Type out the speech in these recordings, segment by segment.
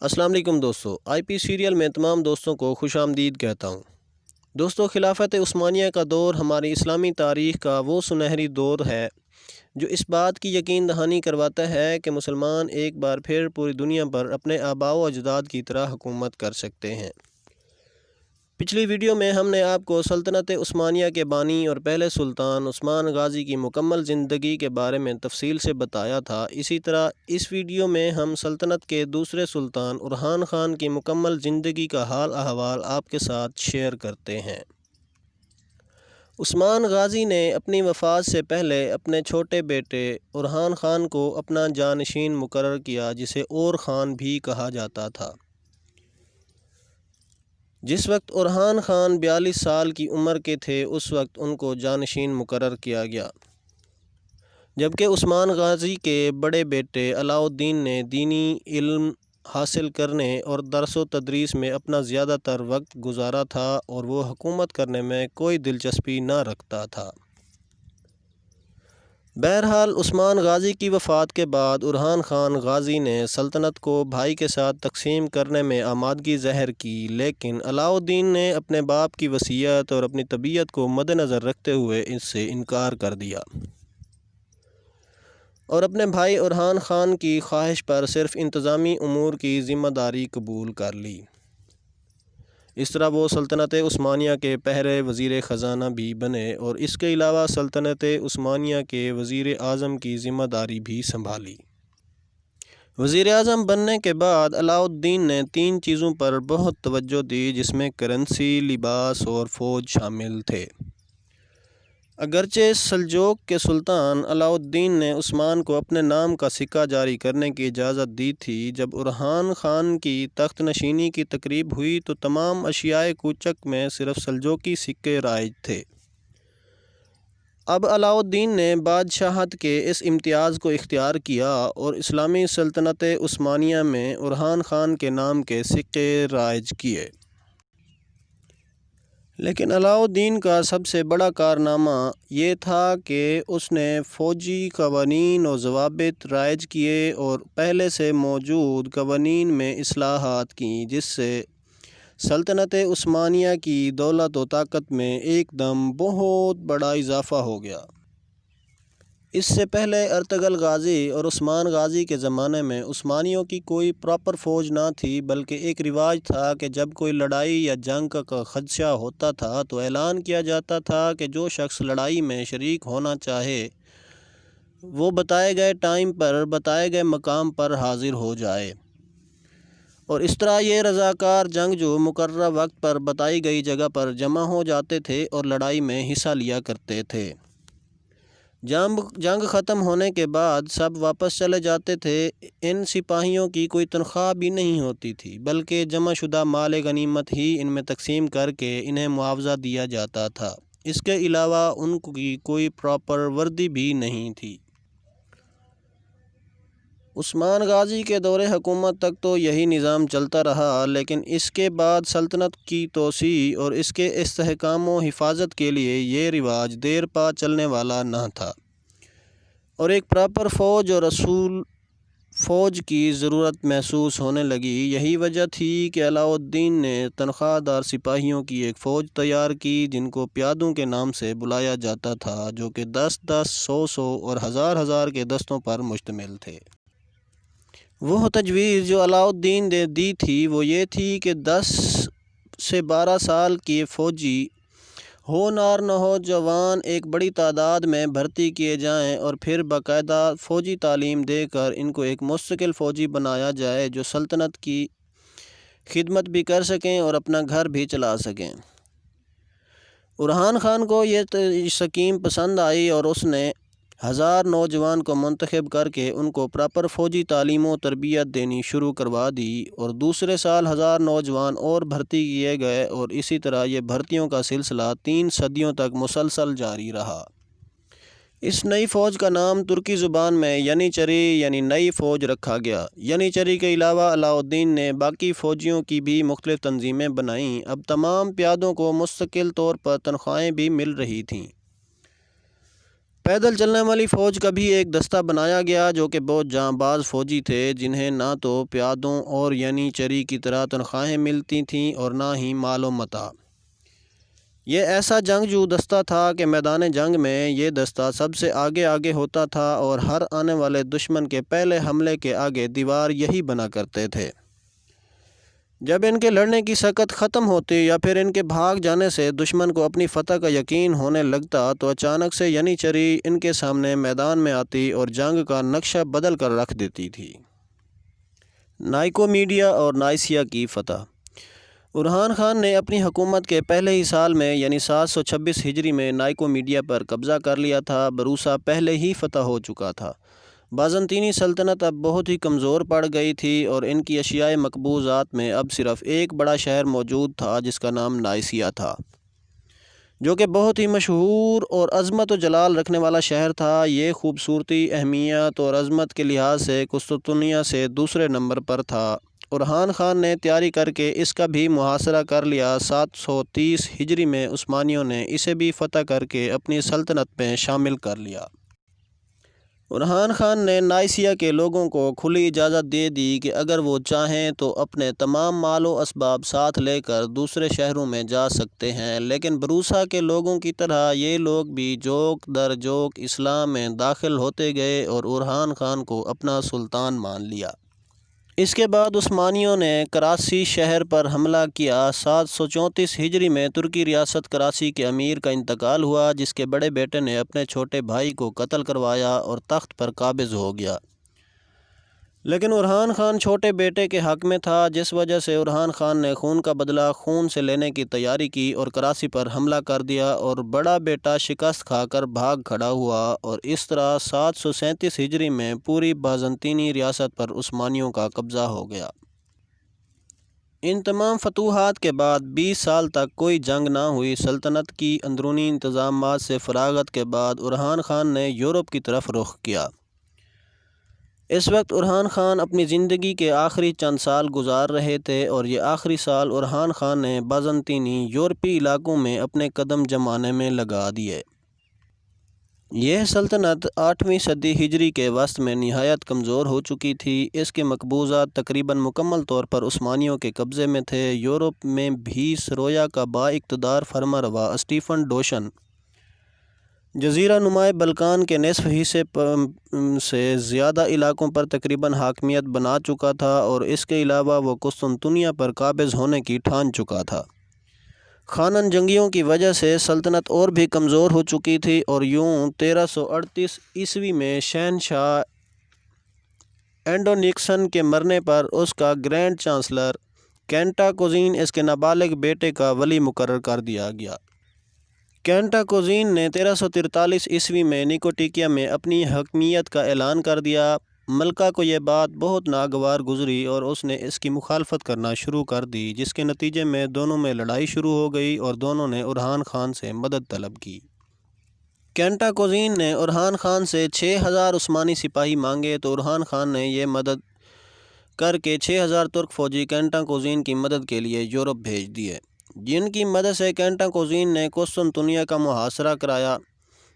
السلام علیکم دوستو، آئی پی سیریل میں تمام دوستوں کو خوش آمدید کہتا ہوں۔ دوستو، خلافت عثمانیہ کا دور ہماری اسلامی تاریخ کا وہ سنہری دور ہے جو اس بات کی یقین دہانی کرواتا ہے کہ مسلمان ایک بار پھر پوری دنیا پر اپنے آباء و اجداد کی طرح حکومت کر سکتے ہیں۔ پچھلی ویڈیو میں ہم نے آپ کو سلطنت عثمانیہ کے بانی اور پہلے سلطان عثمان غازی کی مکمل زندگی کے بارے میں تفصیل سے بتایا تھا۔ اسی طرح اس ویڈیو میں ہم سلطنت کے دوسرے سلطان اورحان خان کی مکمل زندگی کا حال احوال آپ کے ساتھ شیئر کرتے ہیں۔ عثمان غازی نے اپنی وفات سے پہلے اپنے چھوٹے بیٹے اورحان خان کو اپنا جانشین مقرر کیا، جسے اور خان بھی کہا جاتا تھا۔ جس وقت اورحان خان 42 سال کی عمر کے تھے اس وقت ان کو جانشین مقرر کیا گیا، جبکہ عثمان غازی کے بڑے بیٹے علاء الدین نے دینی علم حاصل کرنے اور درس و تدریس میں اپنا زیادہ تر وقت گزارا تھا اور وہ حکومت کرنے میں کوئی دلچسپی نہ رکھتا تھا۔ بہرحال عثمان غازی کی وفات کے بعد اورحان خان غازی نے سلطنت کو بھائی کے ساتھ تقسیم کرنے میں آمادگی ظاہر کی، لیکن علاء الدین نے اپنے باپ کی وصیت اور اپنی طبیعت کو مد نظر رکھتے ہوئے اس سے انکار کر دیا اور اپنے بھائی اورحان خان کی خواہش پر صرف انتظامی امور کی ذمہ داری قبول کر لی۔ اس طرح وہ سلطنت عثمانیہ کے پہلے وزیر خزانہ بھی بنے اور اس کے علاوہ سلطنت عثمانیہ کے وزیر اعظم کی ذمہ داری بھی سنبھالی۔ وزیر اعظم بننے کے بعد علاء الدین نے 3 چیزوں پر بہت توجہ دی، جس میں کرنسی، لباس اور فوج شامل تھے۔ اگرچہ سلجوق کے سلطان علاء الدین نے عثمان کو اپنے نام کا سکہ جاری کرنے کی اجازت دی تھی، جب اورحان خان کی تخت نشینی کی تقریب ہوئی تو تمام اشیاء کوچک میں صرف سلجوقی سکے رائج تھے۔ اب علاء الدین نے بادشاہت کے اس امتیاز کو اختیار کیا اور اسلامی سلطنت عثمانیہ میں اورحان خان کے نام کے سکے رائج کیے۔ لیکن علاء الدین کا سب سے بڑا کارنامہ یہ تھا کہ اس نے فوجی قوانین و ضوابط رائج کیے اور پہلے سے موجود قوانین میں اصلاحات کیں، جس سے سلطنت عثمانیہ کی دولت و طاقت میں ایک دم بہت بڑا اضافہ ہو گیا۔ اس سے پہلے ارطغرل غازی اور عثمان غازی کے زمانے میں عثمانیوں کی کوئی پراپر فوج نہ تھی، بلکہ ایک رواج تھا کہ جب کوئی لڑائی یا جنگ کا خدشہ ہوتا تھا تو اعلان کیا جاتا تھا کہ جو شخص لڑائی میں شریک ہونا چاہے وہ بتائے گئے ٹائم پر بتائے گئے مقام پر حاضر ہو جائے، اور اس طرح یہ رضاکار جنگجو مقررہ وقت پر بتائی گئی جگہ پر جمع ہو جاتے تھے اور لڑائی میں حصہ لیا کرتے تھے۔ جنگ ختم ہونے کے بعد سب واپس چلے جاتے تھے۔ ان سپاہیوں کی کوئی تنخواہ بھی نہیں ہوتی تھی، بلکہ جمع شدہ مال غنیمت ہی ان میں تقسیم کر کے انہیں معاوضہ دیا جاتا تھا۔ اس کے علاوہ ان کی کوئی پراپر وردی بھی نہیں تھی۔ عثمان غازی کے دور حکومت تک تو یہی نظام چلتا رہا، لیکن اس کے بعد سلطنت کی توسیع اور اس کے استحکام و حفاظت کے لیے یہ رواج دیر پا چلنے والا نہ تھا اور ایک پراپر فوج اور اصول فوج کی ضرورت محسوس ہونے لگی۔ یہی وجہ تھی کہ علاء الدین نے تنخواہ دار سپاہیوں کی ایک فوج تیار کی، جن کو پیادوں کے نام سے بلایا جاتا تھا، جو کہ 10-10، 100-100 اور 1000-1000 کے دستوں پر مشتمل تھے۔ وہ تجویز جو علاء الدین نے دی تھی وہ یہ تھی کہ 10 سے 12 سال کے فوجی ہونہار نوجوان ایک بڑی تعداد میں بھرتی کیے جائیں اور پھر باقاعدہ فوجی تعلیم دے کر ان کو ایک مستقل فوجی بنایا جائے جو سلطنت کی خدمت بھی کر سکیں اور اپنا گھر بھی چلا سکیں۔ اورحان خان کو یہ سکیم پسند آئی اور اس نے 1000 نوجوان کو منتخب کر کے ان کو پراپر فوجی تعلیم و تربیت دینی شروع کروا دی، اور دوسرے سال 1000 نوجوان اور بھرتی کیے گئے، اور اسی طرح یہ بھرتیوں کا سلسلہ 3 صدیوں تک مسلسل جاری رہا۔ اس نئی فوج کا نام ترکی زبان میں ینیچری یعنی نئی فوج رکھا گیا۔ ینیچری کے علاوہ علاء الدین نے باقی فوجیوں کی بھی مختلف تنظیمیں بنائیں۔ اب تمام پیادوں کو مستقل طور پر تنخواہیں بھی مل رہی تھیں۔ پیدل چلنے والی فوج کا بھی ایک دستہ بنایا گیا جو کہ بہت جاں باز فوجی تھے، جنہیں نہ تو پیادوں اور یعنی چری کی طرح تنخواہیں ملتی تھیں اور نہ ہی مال و متاع۔ یہ ایسا جنگجو دستہ تھا کہ میدان جنگ میں یہ دستہ سب سے آگے آگے ہوتا تھا اور ہر آنے والے دشمن کے پہلے حملے کے آگے دیوار یہی بنا کرتے تھے۔ جب ان کے لڑنے کی سکت ختم ہوتی یا پھر ان کے بھاگ جانے سے دشمن کو اپنی فتح کا یقین ہونے لگتا تو اچانک سے یعنی چری ان کے سامنے میدان میں آتی اور جنگ کا نقشہ بدل کر رکھ دیتی تھی۔ نائکومیڈیا اور نائسیا کی فتح۔ اورحان خان نے اپنی حکومت کے پہلے ہی سال میں یعنی 726 ہجری میں نائکومیڈیا پر قبضہ کر لیا تھا۔ بروسا پہلے ہی فتح ہو چکا تھا۔ بازنطینی سلطنت اب بہت ہی کمزور پڑ گئی تھی اور ان کی اشیائے مقبوضات میں اب صرف ایک بڑا شہر موجود تھا جس کا نام نائسیا تھا، جو کہ بہت ہی مشہور اور عظمت و جلال رکھنے والا شہر تھا۔ یہ خوبصورتی، اہمیت اور عظمت کے لحاظ سے قسطنطنیہ سے دوسرے نمبر پر تھا۔ اورحان خان نے تیاری کر کے اس کا بھی محاصرہ کر لیا۔ 730 ہجری میں عثمانیوں نے اسے بھی فتح کر کے اپنی سلطنت میں شامل کر لیا۔ اورحان خان نے نائسیا کے لوگوں کو کھلی اجازت دے دی کہ اگر وہ چاہیں تو اپنے تمام مال و اسباب ساتھ لے کر دوسرے شہروں میں جا سکتے ہیں، لیکن بروسا کے لوگوں کی طرح یہ لوگ بھی جوک در جوک اسلام میں داخل ہوتے گئے اور اورحان خان کو اپنا سلطان مان لیا۔ اس کے بعد عثمانیوں نے کراچی شہر پر حملہ کیا۔ 734 ہجری میں ترکی ریاست کراچی کے امیر کا انتقال ہوا، جس کے بڑے بیٹے نے اپنے چھوٹے بھائی کو قتل کروایا اور تخت پر قابض ہو گیا، لیکن اورحان خان چھوٹے بیٹے کے حق میں تھا، جس وجہ سے اورحان خان نے خون کا بدلہ خون سے لینے کی تیاری کی اور کراچی پر حملہ کر دیا اور بڑا بیٹا شکست کھا کر بھاگ کھڑا ہوا، اور اس طرح 737 ہجری میں پوری بازنطینی ریاست پر عثمانیوں کا قبضہ ہو گیا۔ ان تمام فتوحات کے بعد 20 سال تک کوئی جنگ نہ ہوئی۔ سلطنت کی اندرونی انتظامات سے فراغت کے بعد اورحان خان نے یورپ کی طرف رخ کیا۔ اس وقت اورحان خان اپنی زندگی کے آخری چند سال گزار رہے تھے اور یہ آخری سال اورحان خان نے بازنطینی یورپی علاقوں میں اپنے قدم جمانے میں لگا دیے۔ یہ سلطنت 8ویں صدی ہجری کے وسط میں نہایت کمزور ہو چکی تھی۔ اس کے مقبوضات تقریباً مکمل طور پر عثمانیوں کے قبضے میں تھے۔ یورپ میں بھی سرویا کا با اقتدار فرمانروا اسٹیفن ڈوشن جزیرہ نمائے بلقان کے نصف حصے سے زیادہ علاقوں پر تقریباً حاکمیت بنا چکا تھا اور اس کے علاوہ وہ قسطنطنیہ پر قابض ہونے کی ٹھان چکا تھا۔ خانن جنگیوں کی وجہ سے سلطنت اور بھی کمزور ہو چکی تھی اور یوں 1338 عیسوی میں شہنشاہ اینڈونیکسن کے مرنے پر اس کا گرینڈ چانسلر کینٹاکوزین اس کے نابالغ بیٹے کا ولی مقرر کر دیا گیا۔ کینٹاکوزین نے 1343 عیسوی میں نیکوٹیکیا میں اپنی حاکمیت کا اعلان کر دیا۔ ملکہ کو یہ بات بہت ناگوار گزری اور اس نے اس کی مخالفت کرنا شروع کر دی، جس کے نتیجے میں دونوں میں لڑائی شروع ہو گئی اور دونوں نے اورحان خان سے مدد طلب کی۔ کینٹاکوزین نے اورحان خان سے 6000 عثمانی سپاہی مانگے تو اورحان خان نے یہ مدد کر کے 6000 ترک فوجی کینٹاکوزین کی مدد کے لیے یورپ بھیج دیے، جن کی مدد سے کینٹاکوزین نے قسطنطنیہ کا محاصرہ کرایا،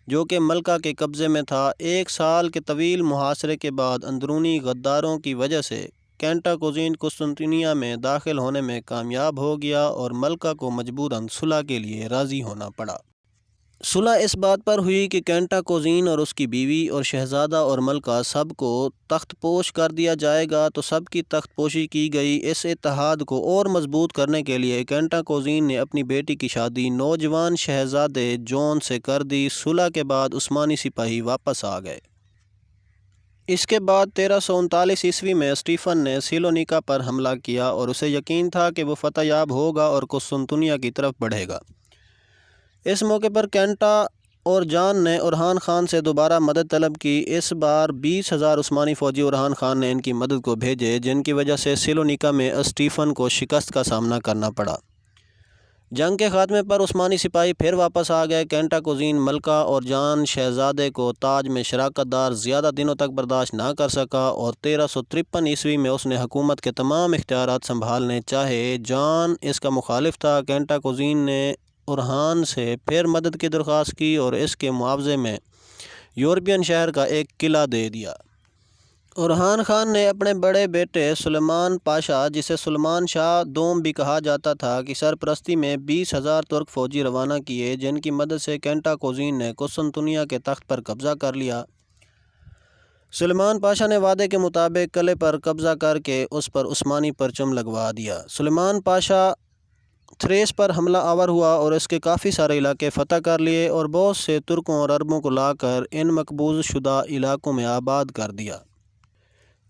جو کہ ملکہ کے قبضے میں تھا۔ 1 سال کے طویل محاصرے کے بعد اندرونی غداروں کی وجہ سے کینٹاکوزین قسطنطنیہ میں داخل ہونے میں کامیاب ہو گیا اور ملکہ کو مجبوراً صلح کے لیے راضی ہونا پڑا۔ صلح اس بات پر ہوئی کہ کینٹاکوزین اور اس کی بیوی اور شہزادہ اور ملکہ سب کو تخت پوش کر دیا جائے گا، تو سب کی تخت پوشی کی گئی۔ اس اتحاد کو اور مضبوط کرنے کے لیے کینٹاکوزین نے اپنی بیٹی کی شادی نوجوان شہزادے جون سے کر دی۔ صلح کے بعد عثمانی سپاہی واپس آ گئے۔ اس کے بعد 1339 عیسوی میں اسٹیفن نے سیلونیکا پر حملہ کیا اور اسے یقین تھا کہ وہ فتح یاب ہوگا اور قسطنطنیہ کی طرف بڑھے گا۔ اس موقع پر کینٹا اور جان نے اورحان خان سے دوبارہ مدد طلب کی۔ اس بار 20,000 عثمانی فوجی اورحان خان نے ان کی مدد کو بھیجے، جن کی وجہ سے سیلونیکا میں اسٹیفن کو شکست کا سامنا کرنا پڑا۔ جنگ کے خاتمے پر عثمانی سپاہی پھر واپس آ گئے۔ کینٹاکوزین ملکہ اور جان شہزادے کو تاج میں شراکت دار زیادہ دنوں تک برداشت نہ کر سکا اور 1353 عیسوی میں اس نے حکومت کے تمام اختیارات سنبھالنے چاہے۔ جان اس کا مخالف تھا۔ کینٹاکوزین نے اورحان سے پھر مدد کی درخواست کی اور اس کے معاوضے میں یورپین شہر کا ایک قلعہ دے دیا۔ اورحان خان نے اپنے بڑے بیٹے سلیمان پاشا، جسے سلیمان شاہ دوم بھی کہا جاتا تھا، کی سرپرستی میں 20,000 ترک فوجی روانہ کیے، جن کی مدد سے کینٹا کوزین نے قسطنطنیہ کے تخت پر قبضہ کر لیا۔ سلیمان پاشا نے وعدے کے مطابق قلعے پر قبضہ کر کے اس پر عثمانی پرچم لگوا دیا۔ سلیمان پاشا تھریس پر حملہ آور ہوا اور اس کے کافی سارے علاقے فتح کر لیے اور بہت سے ترکوں اور عربوں کو لا کر ان مقبوض شدہ علاقوں میں آباد کر دیا۔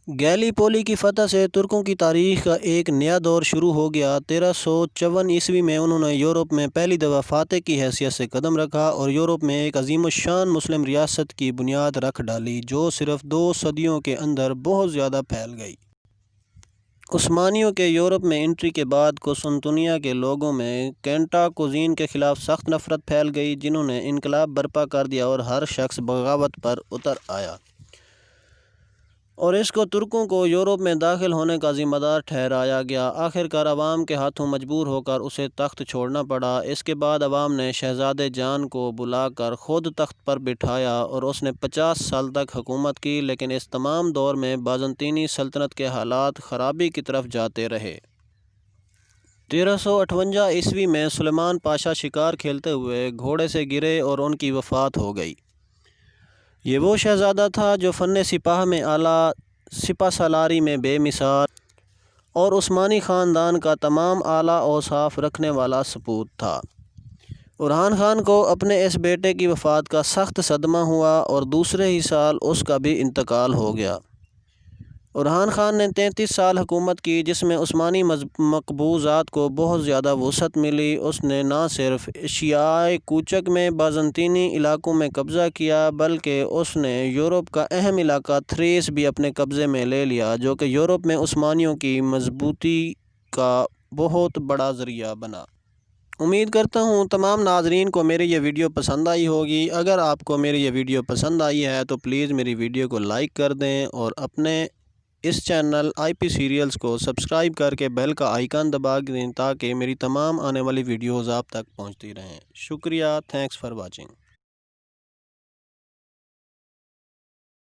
گیلی پولی کی فتح سے ترکوں کی تاریخ کا ایک نیا دور شروع ہو گیا۔ 1354 میں انہوں نے یورپ میں پہلی دفعہ فاتح کی حیثیت سے قدم رکھا اور یورپ میں ایک عظیم الشان مسلم ریاست کی بنیاد رکھ ڈالی، جو صرف 2 صدیوں کے اندر بہت زیادہ پھیل گئی۔ عثمانیوں کے یورپ میں انٹری کے بعد قسطنطنیہ کے لوگوں میں کینٹا کوزین کے خلاف سخت نفرت پھیل گئی، جنہوں نے انقلاب برپا کر دیا اور ہر شخص بغاوت پر اتر آیا اور اس کو ترکوں کو یورپ میں داخل ہونے کا ذمہ دار ٹھہرایا گیا۔ آخرکار عوام کے ہاتھوں مجبور ہو کر اسے تخت چھوڑنا پڑا۔ اس کے بعد عوام نے شہزادے جان کو بلا کر خود تخت پر بٹھایا اور اس نے 50 سال تک حکومت کی، لیکن اس تمام دور میں بازنطینی سلطنت کے حالات خرابی کی طرف جاتے رہے۔ 1358 میں سلیمان پاشا شکار کھیلتے ہوئے گھوڑے سے گرے اور ان کی وفات ہو گئی۔ یہ وہ شہزادہ تھا جو فن سپاہ میں اعلیٰ، سپہ سالاری میں بے مثال اور عثمانی خاندان کا تمام اعلیٰ اوصاف رکھنے والا سپوت تھا۔ اورحان خان کو اپنے اس بیٹے کی وفات کا سخت صدمہ ہوا اور دوسرے ہی سال اس کا بھی انتقال ہو گیا۔ اورحان خان نے 33 سال حکومت کی، جس میں عثمانی مقبوضات کو بہت زیادہ وسعت ملی۔ اس نے نہ صرف ایشیائے کوچک میں بازنطینی علاقوں میں قبضہ کیا، بلکہ اس نے یورپ کا اہم علاقہ تھریس بھی اپنے قبضے میں لے لیا، جو کہ یورپ میں عثمانیوں کی مضبوطی کا بہت بڑا ذریعہ بنا۔ امید کرتا ہوں تمام ناظرین کو میری یہ ویڈیو پسند آئی ہوگی۔ اگر آپ کو میری یہ ویڈیو پسند آئی ہے تو پلیز میری ویڈیو کو لائک کر دیں اور اپنے اس چینل IP سیریلز کو سبسکرائب کر کے بیل کا آئیکن دبا دیں تاکہ میری تمام آنے والی ویڈیوز آپ تک پہنچتی رہیں۔ شکریہ، تھینکس فار واچنگ۔